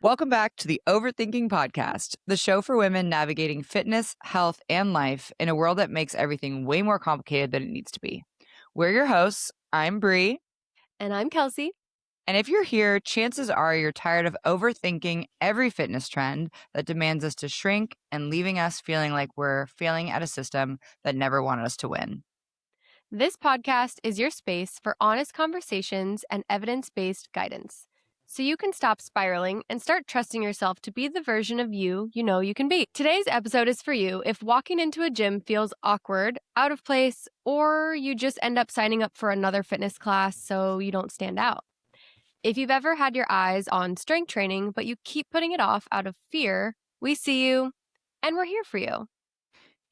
Welcome back to the Overthinking Podcast, the show for women navigating fitness, health, and life in a world that makes everything way more complicated than it needs to be. We're your hosts. I'm Bree. And I'm Kelsey. And if you're here, chances are you're tired of overthinking every fitness trend that demands us to shrink and leaving us feeling like we're failing at a system that never wanted us to win. This podcast is your space for honest conversations and evidence-based guidance, so you can stop spiraling and start trusting yourself to be the version of you know you can be. Today's episode is for you if walking into a gym feels awkward, out of place, or you just end up signing up for another fitness class so you don't stand out. If you've ever had your eyes on strength training, but you keep putting it off out of fear, we see you, and we're here for you.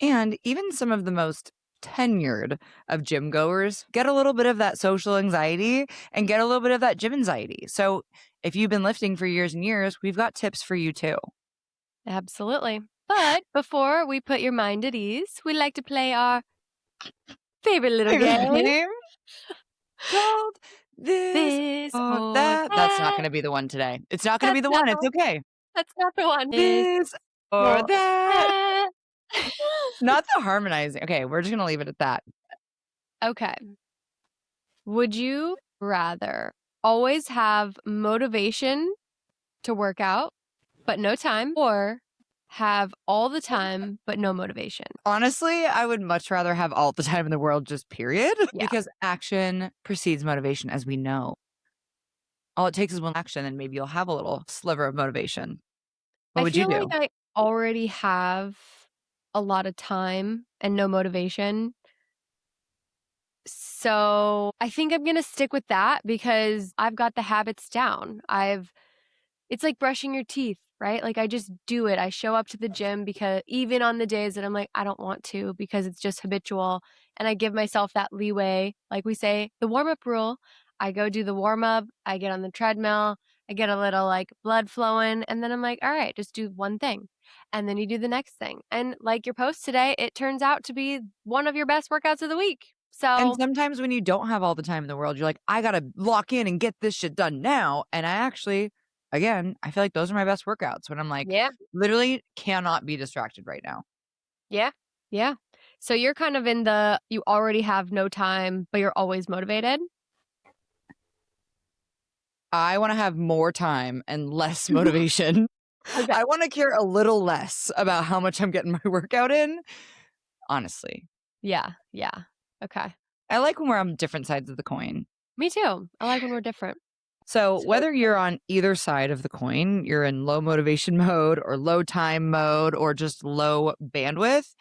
And even some of the most tenured of gym goers get a little bit of that social anxiety and get a little bit of that gym anxiety. So if you've been lifting for years and years, we've got tips for you too. Absolutely. But before we put your mind at ease, we like to play our favorite little game. Called this or that. That's not going to be the one today. It's not going to be the one. It's okay. That's not the one. This or that. Not the harmonizing. Okay, we're just going to leave it at that. Okay. Would you rather always have motivation to work out, but no time, or have all the time, but no motivation? Honestly, I would much rather have all the time in the world, just period, because action precedes motivation, as we know. All it takes is one action, and maybe you'll have a little sliver of motivation. What would you do? I feel like I already have a lot of time and no motivation. So I think I'm going to stick with that because I've got the habits down. It's like brushing your teeth, right? Like I just do it. I show up to the gym because even on the days that I'm like, I don't want to because it's just habitual. And I give myself that leeway. Like we say, the warm-up rule. I go do the warm-up. I get on the treadmill. I get a little like blood flowing. And then I'm like, all right, just do one thing. And then you do the next thing. And like your post today, it turns out to be one of your best workouts of the week. And So sometimes when you don't have all the time in the world, you're like, I got to lock in and get this shit done now. And I actually, again, I feel like those are my best workouts when I'm like, literally cannot be distracted right now. Yeah. Yeah. So you're kind of in you already have no time, but you're always motivated. I want to have more time and less motivation. Okay. I want to care a little less about how much I'm getting my workout in. Honestly. Yeah. Yeah. Okay. I like when we're on different sides of the coin. Me too. I like when we're different. So whether you're on either side of the coin, you're in low motivation mode or low time mode or just low bandwidth,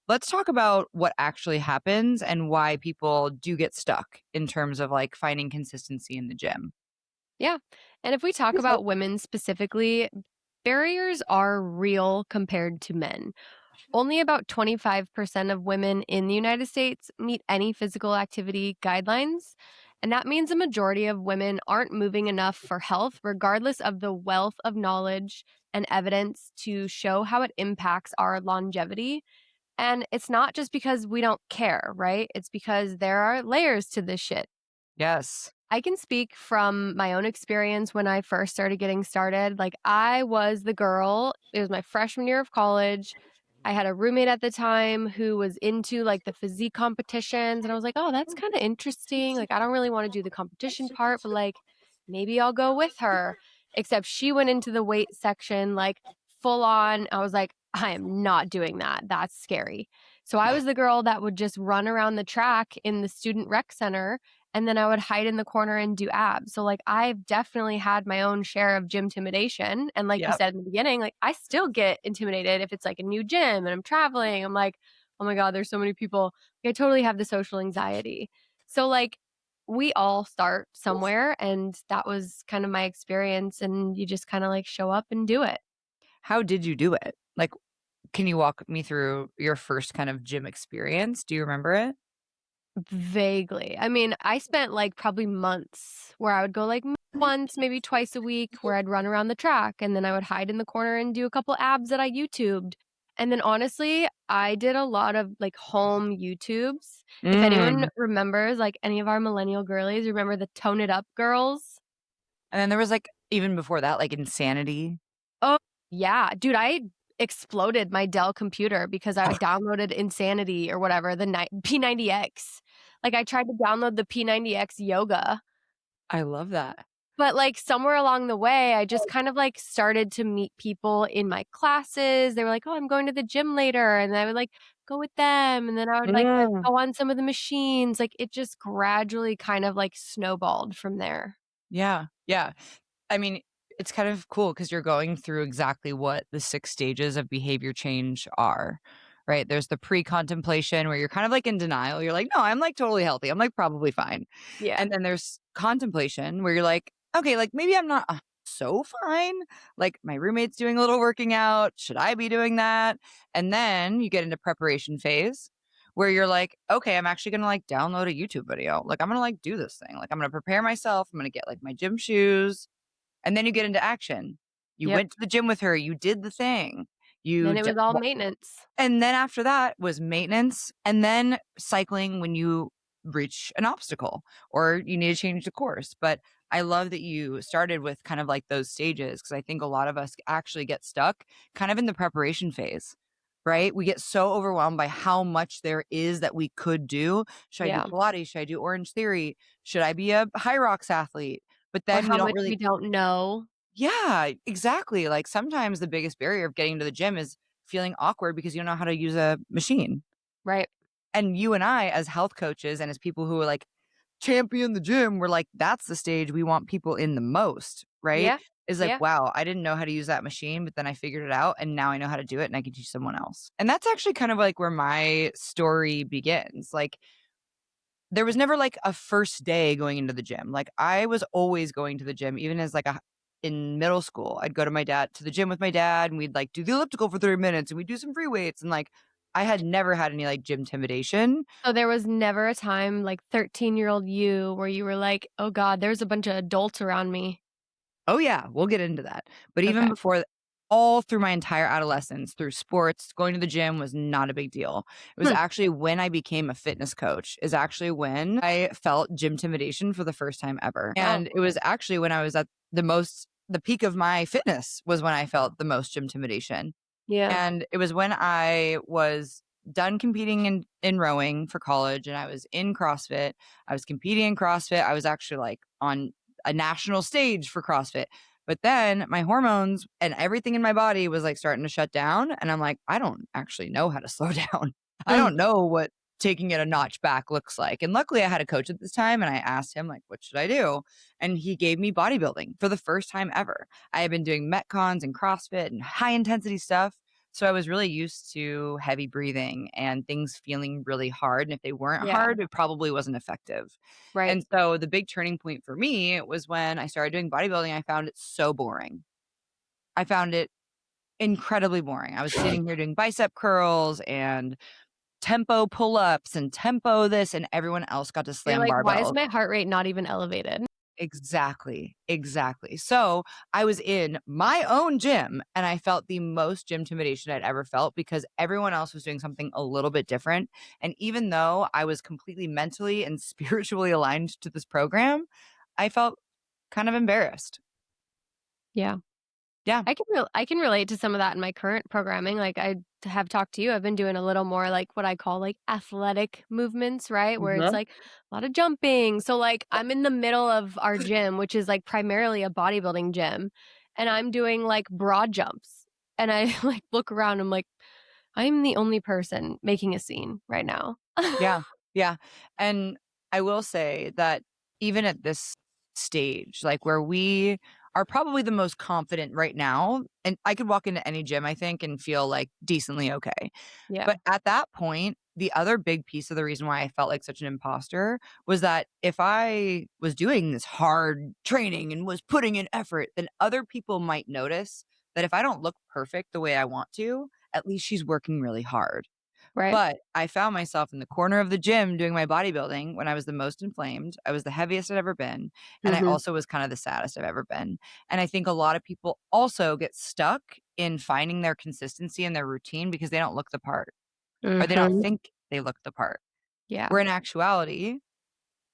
let's talk about what actually happens and why people do get stuck in terms of like finding consistency in the gym. Yeah. And if we talk about women specifically, barriers are real compared to men. Only about 25% of women in the United States meet any physical activity guidelines. And that means a majority of women aren't moving enough for health, regardless of the wealth of knowledge and evidence to show how it impacts our longevity. And it's not just because we don't care, right? It's because there are layers to this shit. Yes. I can speak from my own experience when I first started getting started. Like, I was the girl, it was my freshman year of college. I had a roommate at the time who was into like the physique competitions. And I was like, oh, that's kind of interesting. Like, I don't really want to do the competition part, but like, maybe I'll go with her. Except she went into the weight section, like full on. I was like, I am not doing that. That's scary. So I was the girl that would just run around the track in the student rec center. And then I would hide in the corner and do abs. So like I've definitely had my own share of gym-timidation. And like you said in the beginning, like I still get intimidated if it's like a new gym and I'm traveling. I'm like, oh my God, there's so many people. Like, I totally have the social anxiety. So like we all start somewhere, and that was kind of my experience. And you just kind of like show up and do it. How did you do it? Like, can you walk me through your first kind of gym experience? Do you remember it? Vaguely. I mean, I spent like probably months where I would go like once, maybe twice a week, where I'd run around the track, and then I would hide in the corner and do a couple abs that I YouTubed. And then honestly, I did a lot of like home YouTubes. If anyone remembers, like any of our millennial girlies, remember the Tone It Up girls? And then there was like Even before that, like insanity. Oh, yeah. Dude, I exploded my Dell computer because I downloaded Insanity or whatever, the P90X. Like, I tried to download the P90X yoga, I love that. but, like, somewhere along the way, I just kind of, like, started to meet people in my classes. They were like, "Oh, I'm going to the gym later," and I would, like, go with them, and then I would, like, Mm. go on some of the machines. Like, it just gradually kind of, like, snowballed from there. Yeah, yeah. I mean, it's kind of cool because 'cause you're going through exactly what the 6 stages of behavior change are, right? There's the pre-contemplation where you're kind of, like, in denial. You're like, "No, I'm, like, totally healthy. I'm, like, probably fine." Yeah. And then there's contemplation where you're like, "Okay, like, maybe I'm not, so fine. Like, my roommate's doing a little working out. Should I be doing that?" And then you get into preparation phase where you're like, "Okay, I'm actually gonna, like, download a YouTube video. Like, I'm gonna, like, do this thing. Like, I'm gonna prepare myself. I'm gonna get, like, my gym shoes." And then you get into action. You Yep. went to the gym with her, you did the thing. You Then it d was all w maintenance. and then after that was maintenance, and then cycling when you reach an obstacle or you need to change the course. But I love that you started with kind of like those stages because I think a lot of us actually get stuck kind of in the preparation phase, right? We get so overwhelmed by how much there is that we could do. Should I do Yeah. Pilates? Should I do Orange Theory? Should I be a high rocks athlete? But Or then we how don't much really. we don't know. Yeah, exactly. Like sometimes the biggest barrier of getting to the gym is feeling awkward because you don't know how to use a machine. Right. And you and I, as health coaches and as people who are like champion the gym, we're like, that's the stage we want people in the most, right? Yeah. Is like, Yeah. wow, I didn't know how to use that machine, but then I figured it out and now I know how to do it and I can teach someone else. And that's actually kind of like where my story begins. Like there was never, like, a first day going into the gym, like, I was always going to the gym even as, like, a in middle school, I'd go to the gym with my dad, and we'd, like, do the elliptical for 30 minutes, and we'd do some free weights, and, like, I had never had any, like, gym-timidation. So there was never a time, like 13-year-old you, where you were like, "Oh god, there's a bunch of adults around me." Oh, yeah, we'll get into that, but even Okay. before all through my entire adolescence, through sports, going to the gym was not a big deal. It was Hmm. actually when I became a fitness coach is actually when I felt gym-timidation for the first time ever, Oh, and it was actually when I was at the peak of my fitness was when I felt the most gym-timidation. yeah. And it was when I was done competing in rowing for college and I was in CrossFit. I was competing in CrossFit. I was actually like on a national stage for CrossFit. But then my hormones and everything in my body was like starting to shut down. And I'm like, I don't actually know how to slow down. I Mm. don't know what taking it a notch back looks like. And luckily I had a coach at this time and I asked him, like, what should I do? And he gave me bodybuilding for the first time ever. I had been doing Metcons and CrossFit and high intensity stuff. So I was really used to heavy breathing and things feeling really hard, and if they weren't Yeah. hard, it probably wasn't effective. Right. And so the big turning point for me was when I started doing bodybuilding, I found it so boring. I found it incredibly boring. I was sitting here doing bicep curls and tempo pull-ups and tempo this, and everyone else got to You're slam like, "Why is barbells. my heart rate not even elevated?" Exactly, exactly. So, I was in my own gym, and I felt the most gym intimidation I'd ever felt because everyone else was doing something a little bit different, and even though I was completely mentally and spiritually aligned to this program, I felt kind of embarrassed. Yeah. Yeah. I can relate to some of that in my current programming. Like, I have talked to you, I've been doing a little more, like, what I call, like, athletic movements, right? Where it's, Mhm. like, a lot of jumping. So, like, I'm in the middle of our gym, which is, like, primarily a bodybuilding gym, and I'm doing, like, broad jumps. And I, like, look around, I'm like, "I'm the only person making a scene right now." Yeah, yeah, and I will say that even at this stage, like, where we are probably the most confident right now, and I could walk into any gym, I think, and feel, like, decently okay. Yeah. But at that point, the other big piece of the reason why I felt like such an imposter was that if I was doing this hard training and was putting in effort, then other people might notice that if I don't look perfect the way I want to, at least she's working really hard. Right. But I found myself in the corner of the gym doing my bodybuilding when I was the most inflamed. I was the heaviest I'd ever been, and I Mhm. also was kind of the saddest I've ever been. And I think a lot of people also get stuck in finding their consistency and their routine because they don't look the part or they don't Mhm. think they look the part. Yeah. Where in actuality,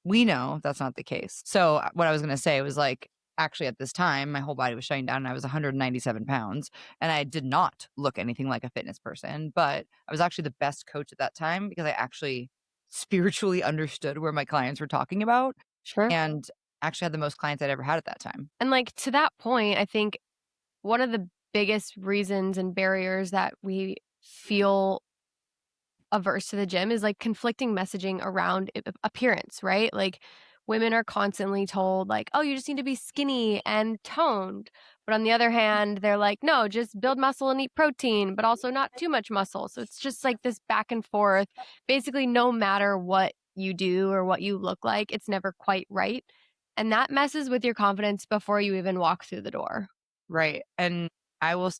we know that's not the case. So what I was going to say was like actually at this time, my whole body was shutting down and I was 197 pounds and I did not look anything like a fitness person, but I was actually the best coach at that time because I actually spiritually understood where my clients were talking about Sure. and actually had the most clients I'd ever had at that time. And, like, to that point, I think one of the biggest reasons and barriers that we feel averse to the gym is like conflicting messaging around appearance, right? Like women are constantly told like, "Oh, you just need to be skinny and toned." But on the other hand, they're like, "No, just build muscle and eat protein, but also not too much muscle." So it's just like this back and forth. Basically, no matter what you do or what you look like, it's never quite right. And that messes with your confidence before you even walk through the door. Right, and I will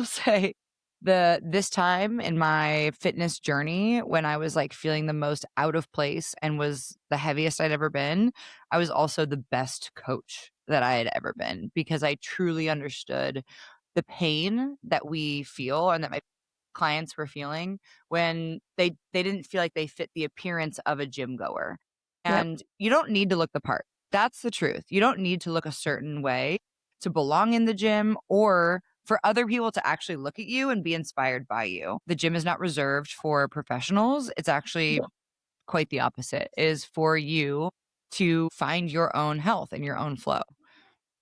say this time in my fitness journey when I was, like, feeling the most out of place and was the heaviest I'd ever been, I was also the best coach that I had ever been because I truly understood the pain that we feel and that my clients were feeling when they didn't feel like they fit the appearance of a gym goer, Yep. and you don't need to look the part. That's the truth. You don't need to look a certain way to belong in the gym or for other people to actually look at you and be inspired by you. The gym is not reserved for professionals. It's actually quite the opposite. It is for you to find your own health and your own flow.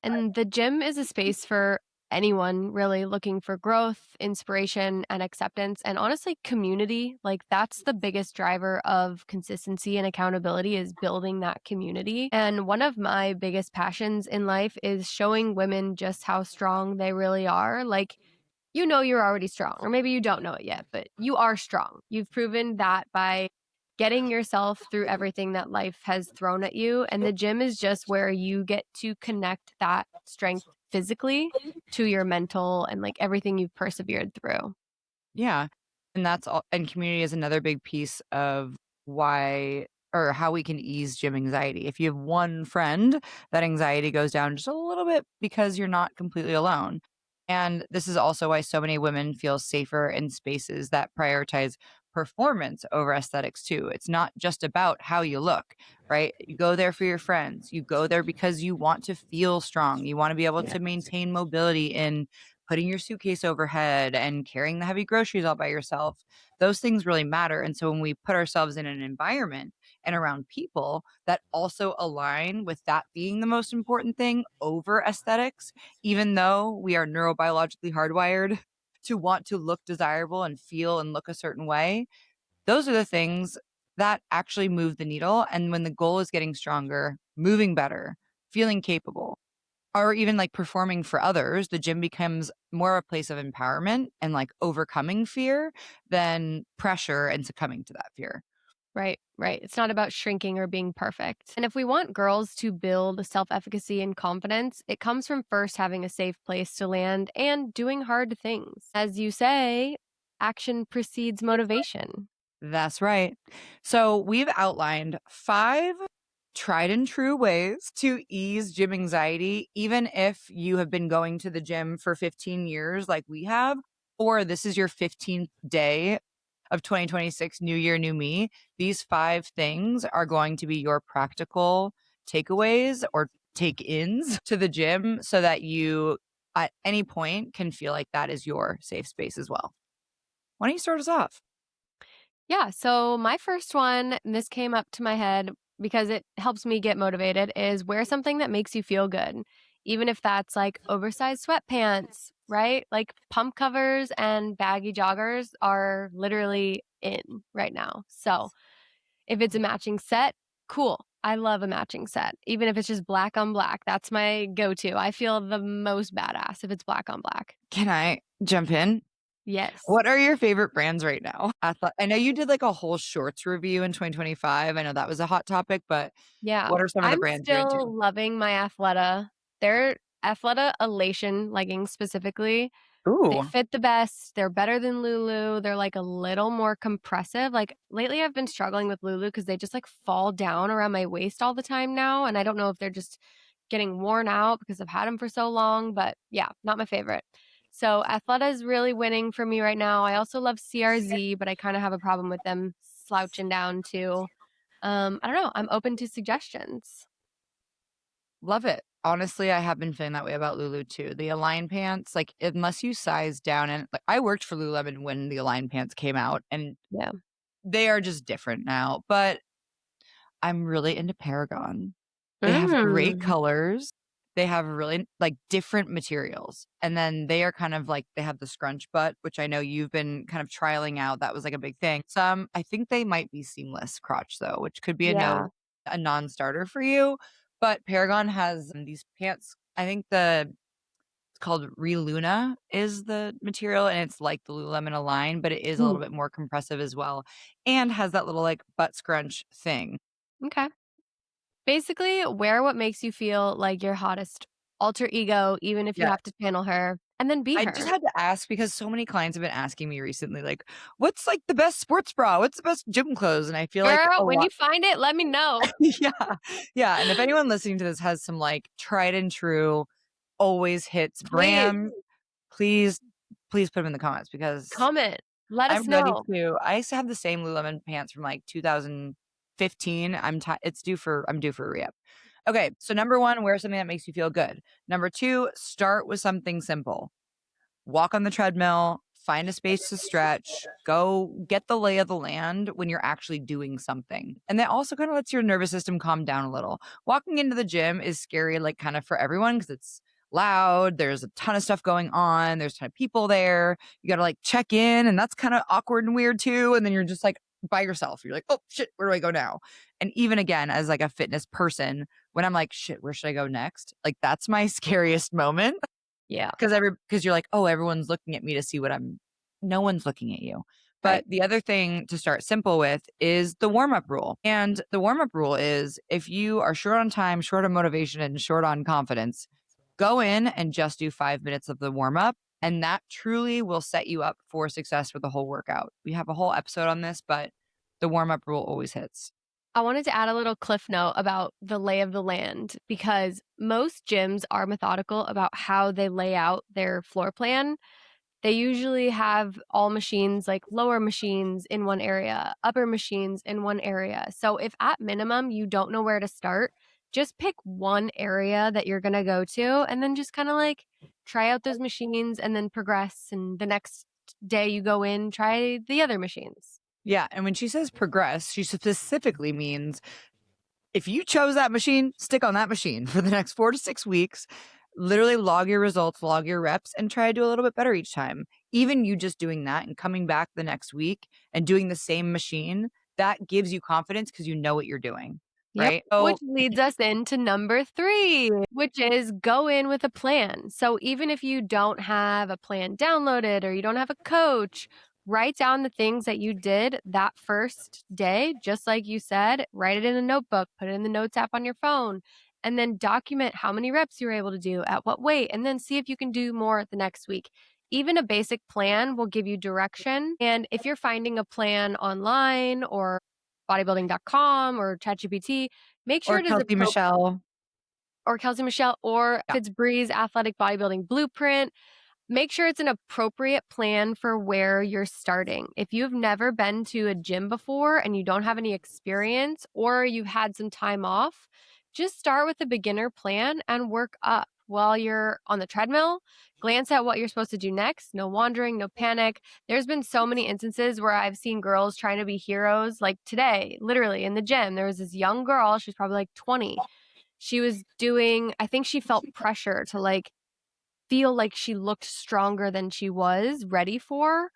And the gym is a space for anyone really looking for growth, inspiration, and acceptance, and honestly, community. Like, that's the biggest driver of consistency and accountability is building that community. And one of my biggest passions in life is showing women just how strong they really are. Like, you know you're already strong, or maybe you don't know it yet, but you are strong. You've proven that by getting yourself through everything that life has thrown at you. And the gym is just where you get to connect that strength physically to your mental and like everything you've persevered through. Yeah. And that's all and community is another big piece of why or how we can ease gym anxiety. If you have one friend, that anxiety goes down just a little bit because you're not completely alone. And this is also why so many women feel safer in spaces that prioritize performance over aesthetics too. It's not just about how you look, right? You go there for your friends. You go there because you want to feel strong. You want to be able to maintain mobility in putting your suitcase overhead and carrying the heavy groceries all by yourself. Those things really matter. And so when we put ourselves in an environment and around people that also align with that being the most important thing over aesthetics, even though we are neurobiologically hardwired to want to look desirable and feel and look a certain way, those are the things that actually move the needle. And when the goal is getting stronger, moving better, feeling capable, or even like performing for others, the gym becomes more a place of empowerment and like overcoming fear than pressure and succumbing to that fear. Right, right. It's not about shrinking or being perfect. And if we want girls to build self efficacy and confidence, it comes from first having a safe place to land and doing hard things. As you say, action precedes motivation. That's right. So we've outlined 5 tried and true ways to ease gym anxiety, even if you have been going to the gym for 15 years like we have, or this is your 15th day of 2026, new year, new me. These 5 things are going to be your practical takeaways or take ins to the gym so that you at any point can feel like that is your safe space as well. Why don't you start us off? Yeah. So my first one, and this came up to my head because it helps me get motivated, is wear something that makes you feel good. Even if that's like oversized sweatpants, right? Like pump covers and baggy joggers are literally in right now. So if it's a matching set, cool. I love a matching set. Even if it's just black on black, that's my go to. I feel the most badass if it's black on black. Can I jump in? Yes. What are your favorite brands right now? I know you did like a whole shorts review in 2025. I know that was a hot topic, but Yeah, what are some of the I'm brands you're into? still loving my Athleta. Their Athleta Elation leggings specifically, they Ooh, fit the best, they're better than Lulu, they're, like, a little more compressive, like, lately I've been struggling with Lulu because they just, like, fall down around my waist all the time now, and I don't know if they're just getting worn out because I've had them for so long, but yeah, not my favorite. So Athleta is really winning for me right now. I also love CRZ, but I kinda have a problem with them slouching down too. I don't know. I'm open to suggestions. love it. Honestly, I have been feeling that way about Lulu too. The Align pants, like, unless you size down and like, I worked for Lululemon when the Align pants came out, and Yeah. they are just different now, but I'm really into Paragon. They have great Mm. colors. They have really, like, different materials, and then they are kind of like they have the scrunch butt, which I know you've been kind of trialing out. That was, like, a big thing. Some I think they might be seamless crotch though, which could be Yeah. a non-starter for you, but Paragon has these pants. I think it's called Reluna is the material, and it's like the Lululemon Align, but it is a Mm. little bit more compressive as well, and has that little, like, butt scrunch thing. Okay. Basically, wear what makes you feel like your hottest alter ego, even if you Yeah. have to channel her, and then be I just her. had to ask because so many clients have been asking me recently, like, "What's, like, the best sports bra? What's the best gym clothes?" And I feel like a Girl, when lot. you find it, let me know. Yeah. Yeah, and if anyone listening to this has some, like, tried and true, always hits Please brand, please, please put them in the comments because comment. Let us I'm ready know. to I used to have the same Lululemon pants from, like, 2015. I'm due for a re-up. Okay, so number 1, wear something that makes you feel good. Number 2, start with something simple. Walk on the treadmill, find a space to stretch, go get the lay of the land when you're actually doing something. And that also kind of lets your nervous system calm down a little. Walking into the gym is scary, like kind of for everyone because it's loud. There's a ton of stuff going on. There's a ton of people there. You got to like check in, and that's kind of awkward and weird too. And then you're just like by yourself. You're like, oh shit, where do I go now? And even again, as like a fitness person, when I'm like, shit, where should I go next? Like that's my scariest moment. Yeah, 'Cause you're like, "Oh, everyone's looking at me to see what I'm." No one's looking at you. But right. the other thing to start simple with is the warm-up rule, and the warm-up rule is if you are short on time, short on motivation, and short on confidence, go in and just do 5 minutes of the warm-up, and that truly will set you up for success for the whole workout. We have a whole episode on this, but the warm-up rule always hits. I wanted to add a little cliff note about the lay of the land because most gyms are methodical about how they lay out their floor plan. They usually have all machines, like lower machines in one area, upper machines in one area. So if at minimum you don't know where to start, just pick one area that you're going to go to and then just kind of like try out those machines and then progress. And the next day you go in, try the other machines. Yeah, and when she says progress, she specifically means if you chose that machine, stick on that machine for the next 4 to 6 weeks. Literally log your results, log your reps, and try to do a little bit better each time. Even you just doing that and coming back the next week and doing the same machine, that gives you confidence because you know what you're doing, Yep. right? Which So leads us into number 3, which is go in with a plan. So even if you don't have a plan downloaded or you don't have a coach, write down the things that you did that first day, just like you said, write it in a notebook, put it in the notes app on your phone, and then document how many reps you were able to do at what weight, and then see if you can do more the next week. Even a basic plan will give you direction. And if you're finding a plan online or bodybuilding.com or ChatGPT, make sure or it is Kelsey appropriate, Michelle. or Kelsey Michelle, or if Yeah. it's Bree's Athletic Bodybuilding Blueprint. Make sure it's an appropriate plan for where you're starting. If you've never been to a gym before and you don't have any experience or you've had some time off, just start with a beginner plan and work up while you're on the treadmill. Glance at what you're supposed to do next. No wandering, no panic. There's been so many instances where I've seen girls trying to be heroes. Like today, literally in the gym, there was this young girl. She's probably like 20. She was doing, I think she felt pressure to like feel like she looked stronger than she was ready for.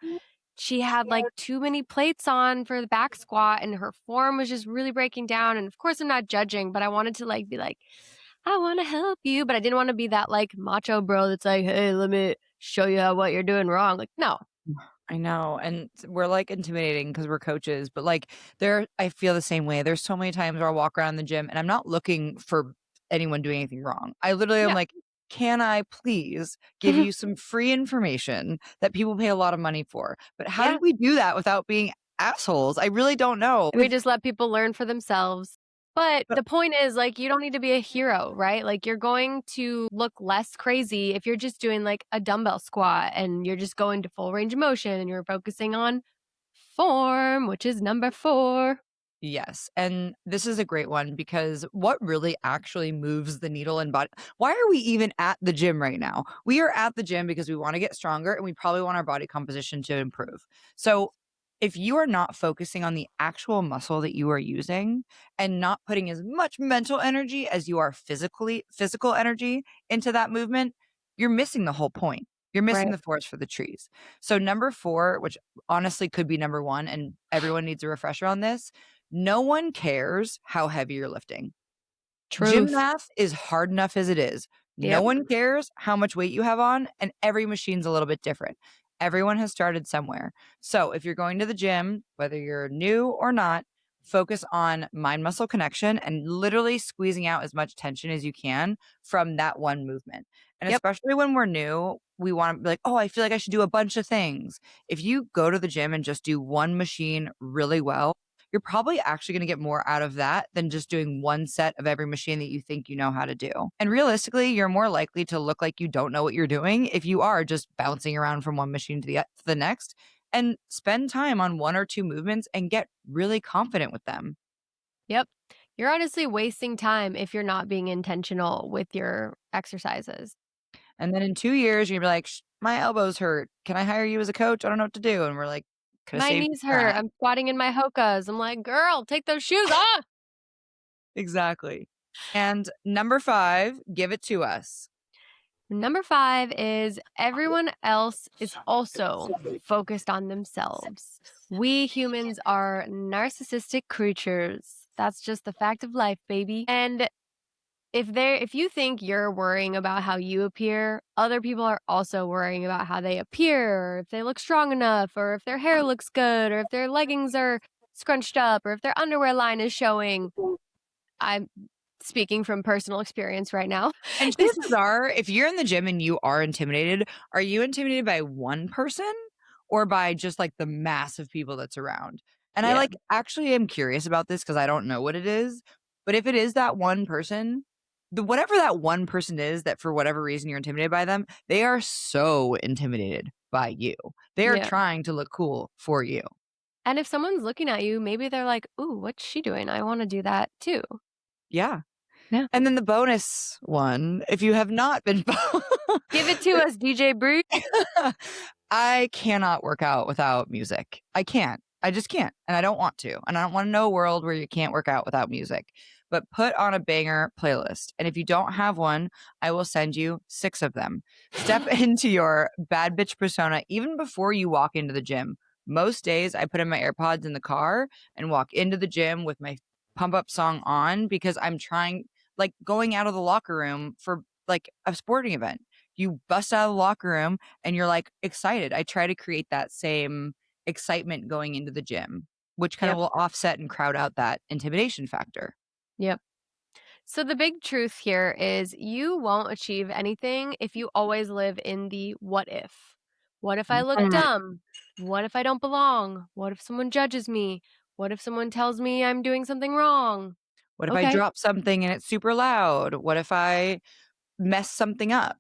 She had like too many plates on for the back squat and her form was just really breaking down. And of course, I'm not judging, but I wanted to like be like, I want to help you, but I didn't want to be that like macho bro that's like, hey, let me show you how what you're doing wrong. Like, no. I know, and we're, like, intimidating because 'cause we're coaches, but, like, I feel the same way. There's so many times where I'll walk around the gym, and I'm not looking for anyone doing anything wrong. I literally am Yeah. like, "Can I please give you some free information that people pay a lot of money for?" But how Yeah. do we do that without being assholes? I really don't know. We just let people learn for themselves. But But the point is, like, you don't need to be a hero, right? Like, you're going to look less crazy if you're just doing like a dumbbell squat and you're just going to full range of motion and you're focusing on form, which is number 4. Yes, and this is a great one because what really actually moves the needle in body, why are we even at the gym right now? We are at the gym because we wanna get stronger and we probably want our body composition to improve. So, if you are not focusing on the actual muscle that you are using and not putting as much mental energy as you are physical energy into that movement, you're missing the whole point. You're missing Right. the forest for the trees. So, number 4, which honestly could be number 1, and everyone needs a refresher on this, no one cares how heavy you're lifting. Gym Truth. math is hard enough as it is. No Yep. one cares how much weight you have on, and every machine's a little bit different. Everyone has started somewhere. So if you're going to the gym, whether you're new or not, focus on mind muscle connection and literally squeezing out as much tension as you can from that one movement. And Yep. especially when we're new, we want to be like, oh, I feel like I should do a bunch of things. If you go to the gym and just do one machine really well, you're probably actually going to get more out of that than just doing one set of every machine that you think you know how to do. And realistically, you're more likely to look like you don't know what you're doing if you are just bouncing around from one machine to the next, and spend time on one or two movements and get really confident with them. Yep. You're honestly wasting time if you're not being intentional with your exercises. And then in 2 years, you're gonna be like, my elbows hurt. Can I hire you as a coach? I don't know what to do. And we're like, could have My saved you knees hurt. that. I'm squatting in my hokas. I'm like, girl, take those shoes off. Exactly. And number 5, give it to us. Number 5 is everyone else is also focused on themselves. We humans are narcissistic creatures. That's just the fact of life, baby. And if you think you're worrying about how you appear, other people are also worrying about how they appear, or if they look strong enough, or if their hair looks good, or if their leggings are scrunched up, or if their underwear line is showing. I'm speaking from personal experience right now. And This chances are, if you're in the gym and you are intimidated, are you intimidated by one person or by just like the mass of people that's around? And I Yeah, like actually am curious about this because I don't know what it is. But if it is that one person, the whatever that one person is that for whatever reason you're intimidated by them, they are so intimidated by you. They are yeah. trying to look cool for you. And if someone's looking at you, maybe they're like, "Ooh, what's she doing? I wanna do that too." Yeah. Yeah. And then the bonus one, if you have not been "Give it to us, DJ Bree." I cannot work out without music. I can't. I just can't, and I don't want to, and I don't wanna know a world where you can't work out without music. But put on a banger playlist, and if you don't have one, I will send you 6 of them. Step into your bad bitch persona even before you walk into the gym. Most days, I put in my AirPods in the car and walk into the gym with my pump up song on because I'm trying like, going out of the locker room for, like, a sporting event. You bust out of the locker room and you're, like, excited. I try to create that same excitement going into the gym, which kinda Yep, will offset and crowd out that intimidation factor. yep. So the big truth here is you won't achieve anything if you always live in the what if. What if I look Mm. dumb? What if I don't belong? What if someone judges me? What if someone tells me I'm doing something wrong? What if I Okay, drop something and it's super loud? What if I mess something up?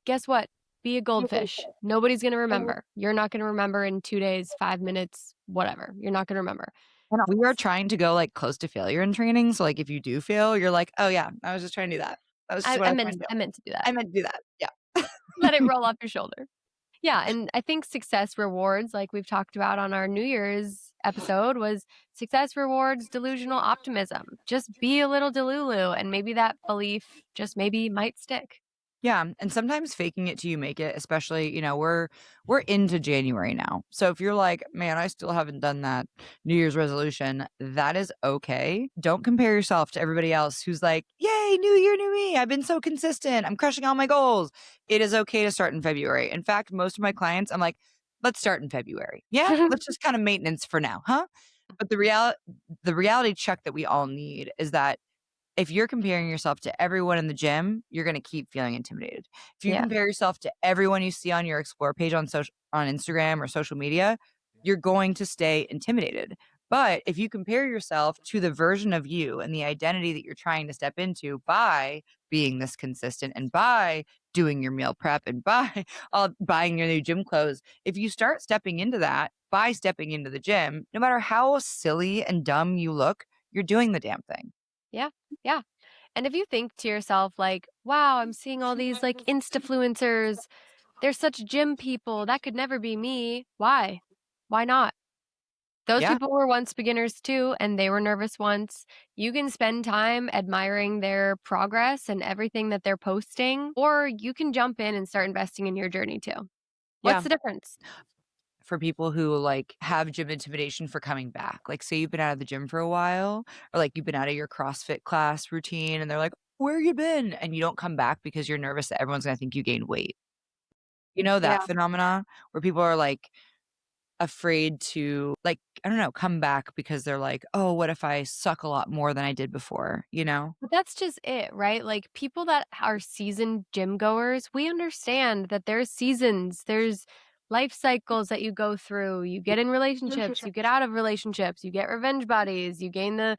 guess what? Be a goldfish. Nobody's going to remember. You're not going to remember in 2 days, 5 minutes, whatever. You're not going to remember. And we are trying to go, like, close to failure in training, so, like, if you do fail, you're like, "Oh, yeah, I was just trying to do that. That was just I, what I I was meant trying to do. I meant to do that. I meant to do that." Yeah. Let it roll off your shoulder. Yeah, and I think success rewards, like we've talked about on our New Year's episode, was success rewards delusional optimism. Just be a little delulu, and maybe that belief just maybe might stick. Yeah, and sometimes faking it till you make it, especially, we're into January now. So if you're like, "Man, I still haven't done that New Year's resolution," that is okay. Don't compare yourself to everybody else who's like, "Yay, new year, new me. I've been so consistent. I'm crushing all my goals." It is okay to start in February. In fact, most of my clients, I'm like, "Let's start in February. Yeah, let's just kind of maintenance for now, huh?" But the reality check that we all need is that if you're comparing yourself to everyone in the gym, you're gonna keep feeling intimidated. If you Yeah, compare yourself to everyone you see on your explore page on Instagram or social media, you're going to stay intimidated. But if you compare yourself to the version of you and the identity that you're trying to step into by being this consistent and by doing your meal prep and by buying your new gym clothes, if you start stepping into that by stepping into the gym, no matter how silly and dumb you look, you're doing the damn thing. Yeah. Yeah. And if you think to yourself, like, wow, I'm seeing all these like Instafluencers, they're such gym people. That could never be me. Why? Why not? Those Yeah. people were once beginners too, and they were nervous once. You can spend time admiring their progress and everything that they're posting, or you can jump in and start investing in your journey too. What's Yeah. the difference? For people who like have gym intimidation for coming back. Like, say you've been out of the gym for a while, or like you've been out of your CrossFit class routine, and they're like, "Where you been?" And you don't come back because you're nervous that everyone's gonna think you gained weight. You know Yeah. that phenomena where people are like afraid to like, I don't know, come back because they're like, "Oh, what if I suck a lot more than I did before?" You know? But that's just it, right? Like people that are seasoned gym goers, we understand that there's seasons, there's life cycles that you go through. You get in relationships, you get out of relationships, you get revenge bodies, you gain the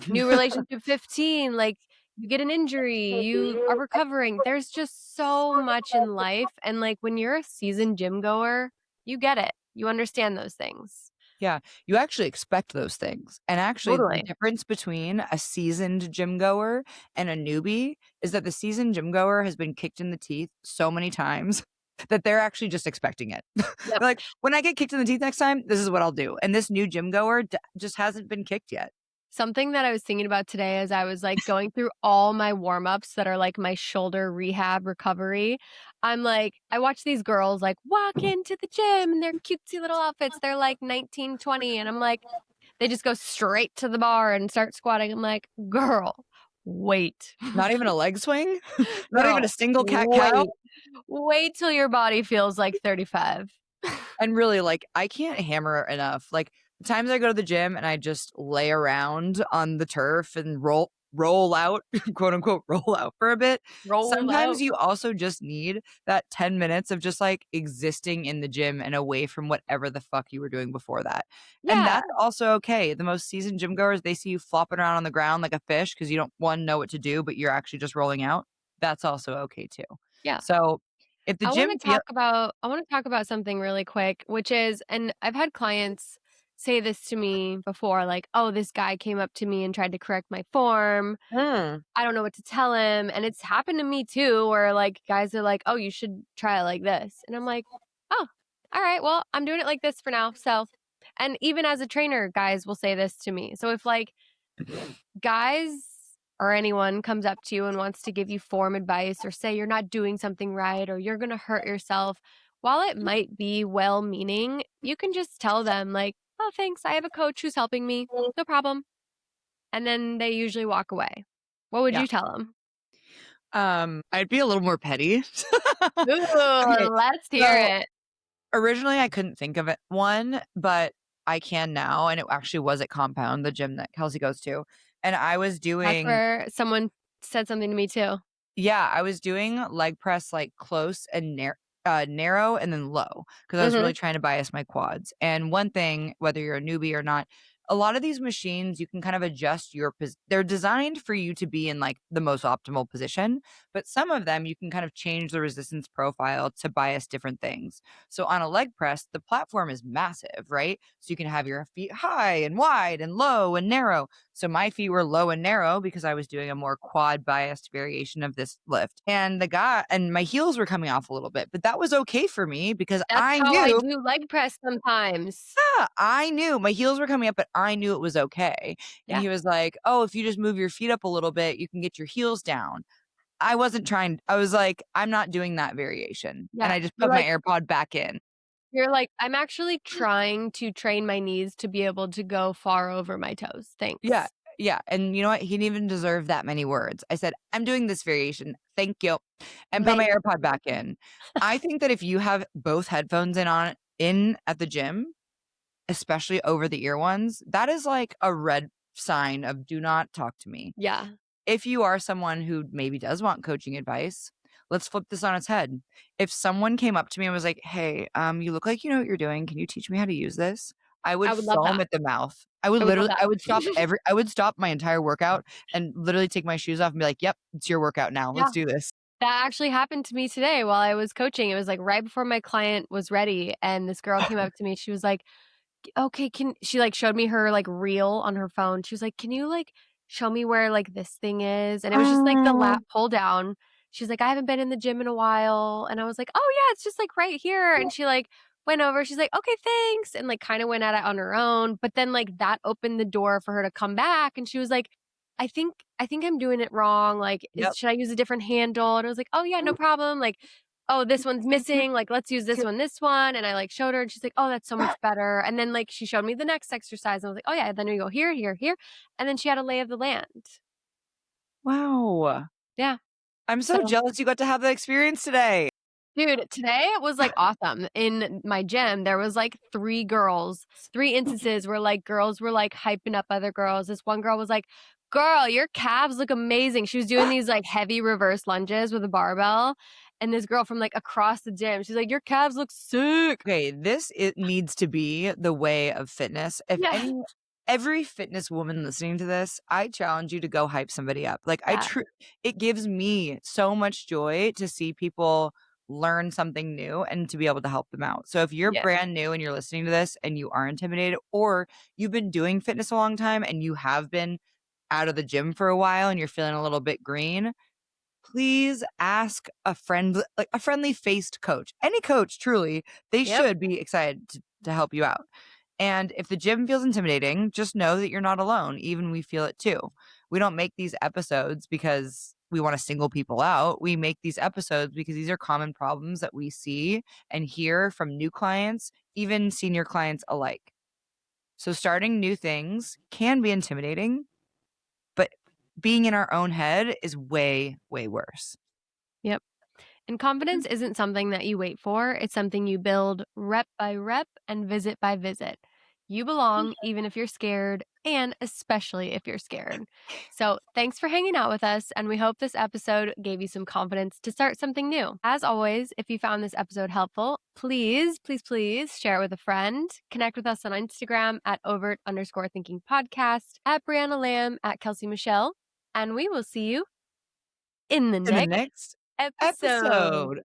new relationship 15, like you get an injury, you are recovering. There's just so much in life. And like when you're a seasoned gym goer, you get it. You understand those things. Yeah, you actually expect those things, and actually the Totally. difference between a seasoned gym goer and a newbie is that the seasoned gym goer has been kicked in the teeth so many times that they're actually just expecting it. They're Yep. like, "When I get kicked in the teeth next time, this is what I'll do," and this new gym goer just hasn't been kicked yet. Something that I was thinking about today as I was, like, going through all my warm-ups that are, like, my shoulder rehab recovery, I'm like I watch these girls, like, walk into the gym in their cutesy little outfits, they're, like, 19, 20, and I'm like they just go straight to the bar and start squatting, I'm like, "Girl, wait. Not even a leg swing? Not even a Girl, single cat-cow? wait. Wait till your body feels like 35." And really, like, I can't hammer enough. Like, the times I go to the gym and I just lay around on the turf and roll out, quote unquote, roll out for a bit. Roll Sometimes out. you also just need that 10 minutes of just like existing in the gym and away from whatever the fuck you were doing before that. And Yeah, that's also okay. The most seasoned gym goers, they see you flopping around on the ground like a fish because you don't one know what to do, but you're actually just rolling out. That's also okay too. yeah. So if the gym feel I wanna talk about something really quick, which is and I've had clients say this to me before, like, "Oh, this guy came up to me and tried to correct my form. Mm. I don't know what to tell him." And it's happened to me too, where, like, guys are like, "Oh, you should try it like this." And I'm like, "Oh, alright, well, I'm doing it like this for now, so." And even as a trainer, guys will say this to me. So if, like, guys or anyone comes up to you and wants to give you form advice or say you're not doing something right or you're going to hurt yourself, while it might be well meaning, you can just tell them, like, oh, thanks. I have a coach who's helping me. No problem. And then they usually walk away. What would Yeah. you tell them? I'd be a little more petty. Okay, Ooh, let's hear so it. originally I couldn't think of it one, but I can now, and it actually was at Compound, the gym that Kelsey goes to, and I was That's doing where someone said something to me too. yeah, I was doing leg press, like, close and narrow and then low because I was Hmm. really trying to bias my quads, and one thing, whether you're a newbie or not, a lot of these machines, you can kind of adjust your they're designed for you to be in, like, the most optimal position, but some of them, you can kind of change the resistance profile to bias different things. So on a leg press, the platform is massive, right? So you can have your feet high and wide and low and narrow. So my feet were low and narrow because I was doing a more quad biased variation of this lift. And the guy and my heels were coming off a little bit, but that was okay for me because That's I how I knew, do leg press sometimes. yeah, I knew my heels were coming up, but I knew it was okay. And Yeah. he was like, "Oh, if you just move your feet up a little bit, you can get your heels down." I wasn't trying, I was like, "I'm not doing that variation." And Yeah. I just put my AirPod back in. You're like, "I'm actually trying to train my knees to be able to go far over my toes, Yeah. thanks." Yeah, and you know what? He didn't even deserve that many words. I said, "I'm doing this variation. Thank you." And put my Thank AirPod back in. I think that if you have both headphones in at the gym, especially over the ear ones, that is like a red sign of do not talk to me. Yeah, If you are someone who maybe does want coaching advice, let's flip this on its head. If someone came up to me and was like, "Hey, you look like you know what you're doing. Can you teach me how to use this?" I would I would love foam that. at the mouth. I would love that. I would stop my entire workout and literally take my shoes off and be like, "Yep, it's your workout now. Yeah. Let's do this." That actually happened to me today while I was coaching. It was, like, right before my client was ready, and this girl came up to me. She was like, "Okay, can" she, like, showed me her, like, reel on her phone. She was like, "Can you, like, show me where, like, this thing is?" And it was just, like, the lat Oh, pull down. She's like, "I haven't been in the gym in a while." And I was like, "Oh, yeah, it's just, like, right here." And she, like, went over. She's like, "Okay, thanks," and, like, kinda went at it on her own. But then, like, that opened the door for her to come back, and she was like, "I think I'm doing it wrong, like, yep. is should I use a different handle?" And I was like, "Oh, yeah, no problem." Like, "Oh, this one's missing, like, let's use this one," and I, like, showed her, and she's like, "Oh, that's so much better." And then, like, she showed me the next exercise, and I was like, "Oh, yeah, then we go here, here, here," and then she had a lay of the land. Wow. Yeah, I'm so so jealous you got to have that experience today. dude, today it was, like, awesome. In my gym, there was, like, 3 girls, 3 instances where, like, girls were, like, hyping up other girls. This one girl was like, "Girl, your calves look amazing." She was doing these, like, heavy reverse lunges with a barbell, and this girl from, like, across the gym, she's like, "Your calves look sick." Okay, this it needs to be the way of fitness. If Yeah. any every fitness woman listening to this, I challenge you to go hype somebody up. Like Yeah. it gives me so much joy to see people learn something new and to be able to help them out. So if you're Yeah. brand new and you're listening to this and you are intimidated or you've been doing fitness a long time and you have been out of the gym for a while and you're feeling a little bit green, please ask a friend, like a friendly faced coach. Any coach, truly, they Yep. should be excited to help you out. And if the gym feels intimidating, just know that you're not alone. Even we feel it too. We don't make these episodes because we want to single people out. We make these episodes because these are common problems that we see and hear from new clients, even senior clients alike. So starting new things can be intimidating, but being in our own head is way, way worse. Yep. And confidence isn't something that you wait for, it's something you build rep by rep and visit by visit. You belong even if you're scared, and especially if you're scared. So, thanks for hanging out with us, and we hope this episode gave you some confidence to start something new. As always, if you found this episode helpful, please, please, please share it with a friend. Connect with us on Instagram at overt_thinking podcast, at Brianna Lamb, at Kelsey Michelle, and we will see you in the In the next next episode. episode.